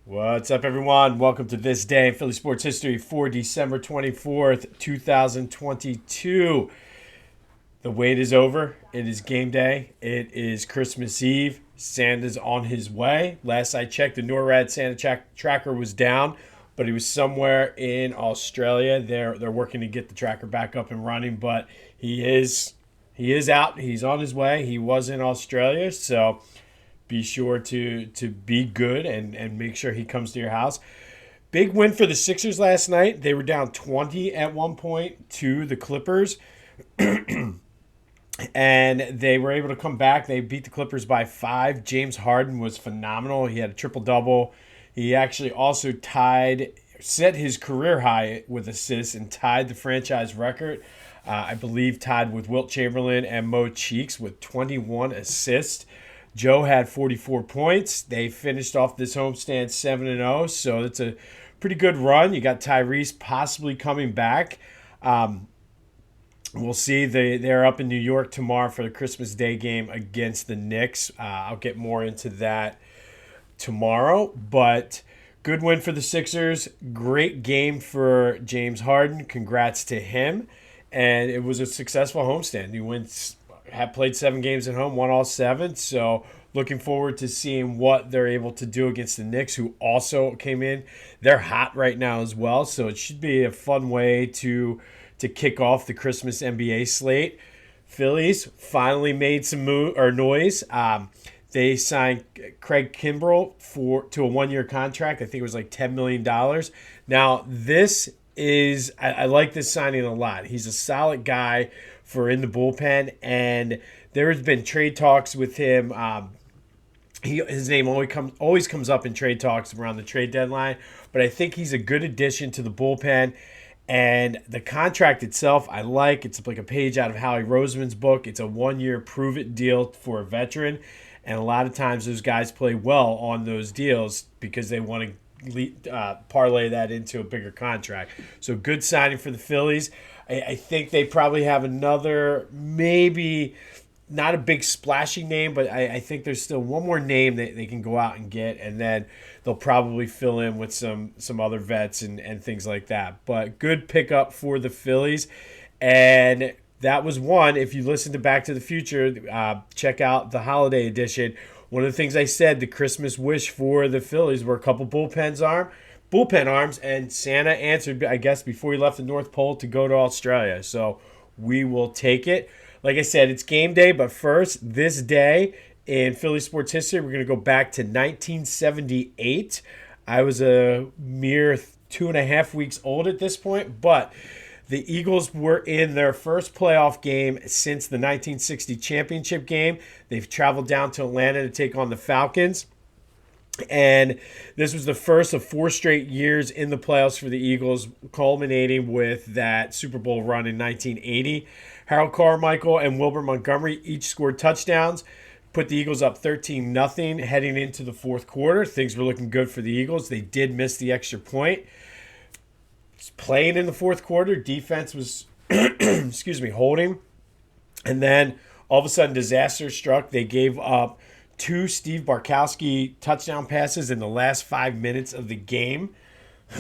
What's up, everyone? Welcome to this day in Philly sports history for December 24th, 2022. The wait is over. It is game day. It is Christmas Eve. Santa's on his way. Last I checked, the NORAD Santa tracker was down, but he was somewhere in Australia. They're working to get the tracker back up and running, but he is out. He's on his way. He was in Australia, so be sure to be good and make sure he comes to your house. Big win for the Sixers last night. They were down 20 at one point to the Clippers, and they were able to come back. They beat the Clippers by 5. James Harden was phenomenal. He had a triple-double. He actually also set his career high with assists and tied the franchise record. I believe tied with Wilt Chamberlain and Mo Cheeks with 21 assists. Joe had 44 points. They finished off this homestand 7-0, so it's a pretty good run. You got Tyrese possibly coming back. We'll see. They're up in New York tomorrow for the Christmas Day game against the Knicks. I'll get more into that tomorrow, but good win for the Sixers. Great game for James Harden. Congrats to him. And it was a successful homestand. Have played 7 games at home, won all 7. So looking forward to seeing what they're able to do against the Knicks, who also came in. They're hot right now as well, so it should be a fun way to kick off the Christmas NBA slate. Phillies finally made some noise. They signed Craig Kimbrell to a 1-year contract. I think it was like $10 million. Now, I like this signing a lot. He's a solid guy for in the bullpen, and there has been trade talks with him. His name always comes up in trade talks around the trade deadline, but I think he's a good addition to the bullpen. And the contract itself, I like. It's like a page out of Howie Roseman's book. It's a 1-year prove-it deal for a veteran, and a lot of times those guys play well on those deals because they want to parlay that into a bigger contract. So good signing for the Phillies. I think they probably have another, maybe not a big splashy name, but I think there's still one more name that they can go out and get, and then they'll probably fill in with some other vets and things like that. But good pickup for the Phillies. And that was one. If you listen to Back to the Future, check out the holiday edition. One of the things I said, the Christmas wish for the Phillies were a couple bullpen arms, and Santa answered, I guess, before he left the North Pole to go to Australia. So we will take it. Like I said, it's game day, but first, this day in Philly sports history, we're going to go back to 1978. I was a mere 2.5 weeks old at this point, but the Eagles were in their first playoff game since the 1960 championship game. They've traveled down to Atlanta to take on the Falcons. And this was the first of 4 straight years in the playoffs for the Eagles, culminating with that Super Bowl run in 1980. Harold Carmichael and Wilbert Montgomery each scored touchdowns, put the Eagles up 13-0 heading into the fourth quarter. Things were looking good for the Eagles. They did miss the extra point. Playing in the fourth quarter, defense was holding. And then all of a sudden disaster struck. They gave up 2 Steve Bartkowski touchdown passes in the last 5 minutes of the game.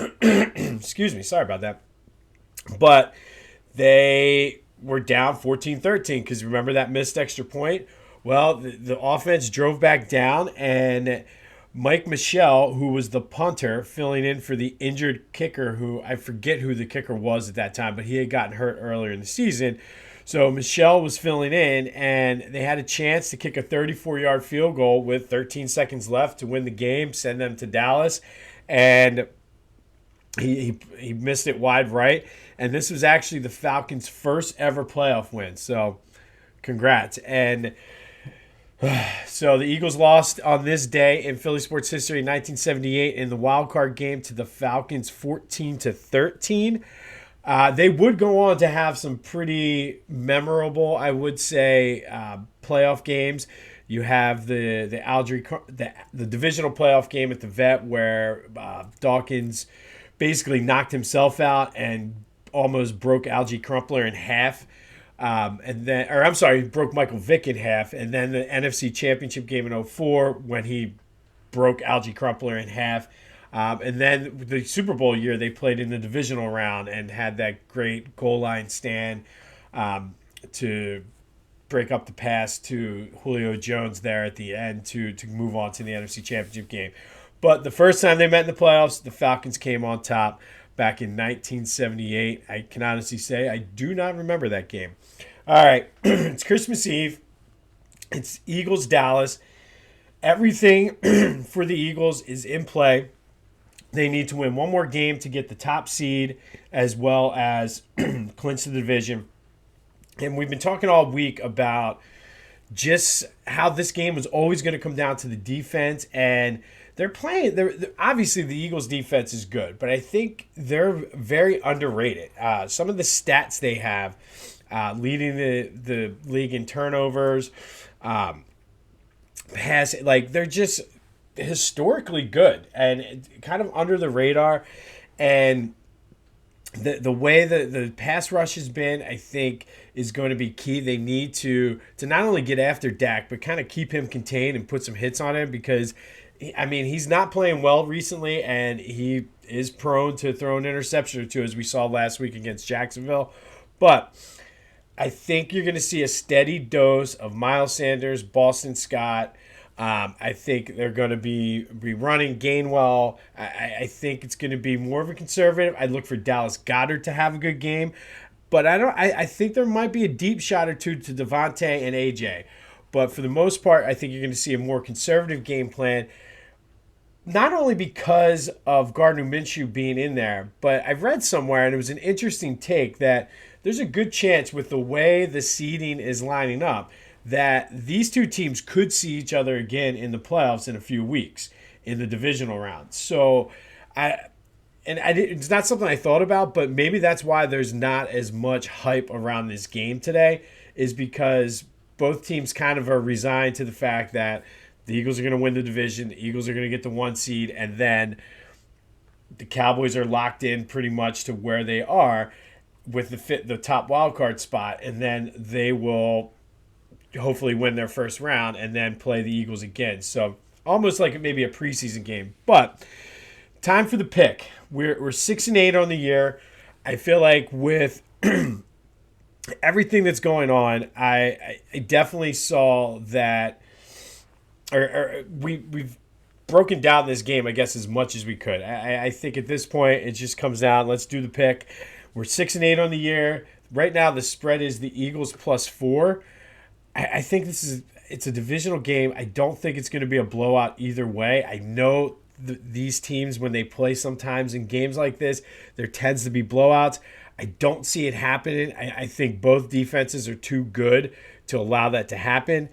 Sorry about that. But they were down 14-13 because remember that missed extra point? Well, the offense drove back down, and Mike Michel, who was the punter, filling in for the injured kicker, who I forget who the kicker was at that time, but he had gotten hurt earlier in the season. So Michel was filling in, and they had a chance to kick a 34-yard field goal with 13 seconds left to win the game, send them to Dallas, and he missed it wide right. And this was actually the Falcons' first ever playoff win. So congrats. And so the Eagles lost on this day in Philly sports history in 1978 in the wild card game to the Falcons 14-13. They would go on to have some pretty memorable, I would say, playoff games. You have the divisional playoff game at the Vet where Dawkins basically knocked himself out and almost broke Algie Crumpler in half. He broke Michael Vick in half. And then the NFC Championship game in 2004 when he broke Algie Crumpler in half. And then the Super Bowl year, they played in the divisional round and had that great goal line stand to break up the pass to Julio Jones there at the end to move on to the NFC Championship game. But the first time they met in the playoffs, the Falcons came on top back in 1978. I can honestly say I do not remember that game. All right, it's Christmas Eve. It's Eagles-Dallas. Everything for the Eagles is in play. They need to win one more game to get the top seed as well as clinch the division. And we've been talking all week about just how this game was always going to come down to the defense. And they're playing. Obviously, the Eagles' defense is good, but I think they're very underrated. Some of the stats they have, leading the league in turnovers, they're just historically good and kind of under the radar. And the way the pass rush has been, I think, is going to be key. They need to not only get after Dak, but kind of keep him contained and put some hits on him because, I mean, he's not playing well recently, and he is prone to throw an interception or two, as we saw last week against Jacksonville. But I think you're going to see a steady dose of Miles Sanders, Boston Scott. I think they're going to be running Gainwell. I think it's going to be more of a conservative. I'd look for Dallas Goedert to have a good game. But I think there might be a deep shot or two to Devontae and AJ. But for the most part, I think you're going to see a more conservative game plan. Not only because of Gardner Minshew being in there, but I've read somewhere, and it was an interesting take, that there's a good chance with the way the seeding is lining up that these two teams could see each other again in the playoffs in a few weeks in the divisional round. So it's not something I thought about, but maybe that's why there's not as much hype around this game today, is because both teams kind of are resigned to the fact that the Eagles are going to win the division, the Eagles are going to get the 1 seed, and then the Cowboys are locked in pretty much to where they are with the top wild card spot, and then they will hopefully win their first round and then play the Eagles again. So almost like maybe a preseason game. But time for the pick. We're 6-8 on the year. I feel like with everything that's going on, I definitely saw that, we've broken down this game, I guess, as much as we could. I think at this point it just comes down. Let's do the pick. We're 6-8 on the year. Right now the spread is the Eagles +4. I think it's a divisional game. I don't think it's going to be a blowout either way. I know these teams, when they play sometimes in games like this, there tends to be blowouts. I don't see it happening. I think both defenses are too good to allow that to happen.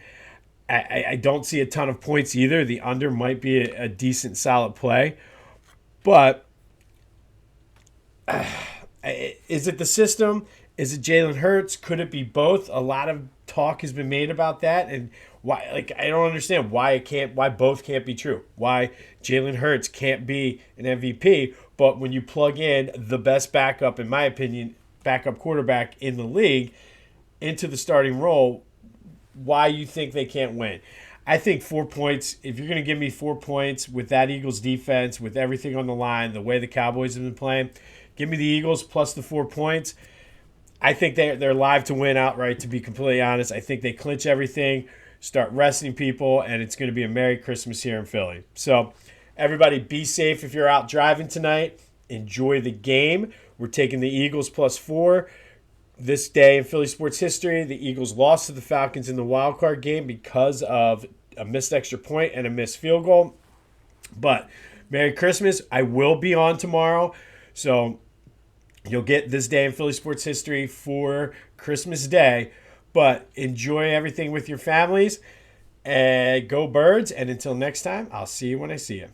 I don't see a ton of points either. The under might be a decent, solid play. But is it the system? Is it Jalen Hurts? Could it be both? A lot of talk has been made about that, and why? Like, I don't understand why both can't be true. Why Jalen Hurts can't be an MVP, but when you plug in the best backup, in my opinion, backup quarterback in the league into the starting role, why you think they can't win? I think 4 points. If you're going to give me 4 points with that Eagles defense, with everything on the line, the way the Cowboys have been playing, give me the Eagles plus the 4 points. I think they're live to win outright, to be completely honest. I think they clinch everything, start resting people, and it's going to be a Merry Christmas here in Philly. So everybody be safe if you're out driving tonight. Enjoy the game. We're taking the Eagles +4. This day in Philly sports history, the Eagles lost to the Falcons in the wild card game because of a missed extra point and a missed field goal. But Merry Christmas. I will be on tomorrow. So you'll get this day in Philly sports history for Christmas Day. But enjoy everything with your families. And go Birds. And until next time, I'll see you when I see you.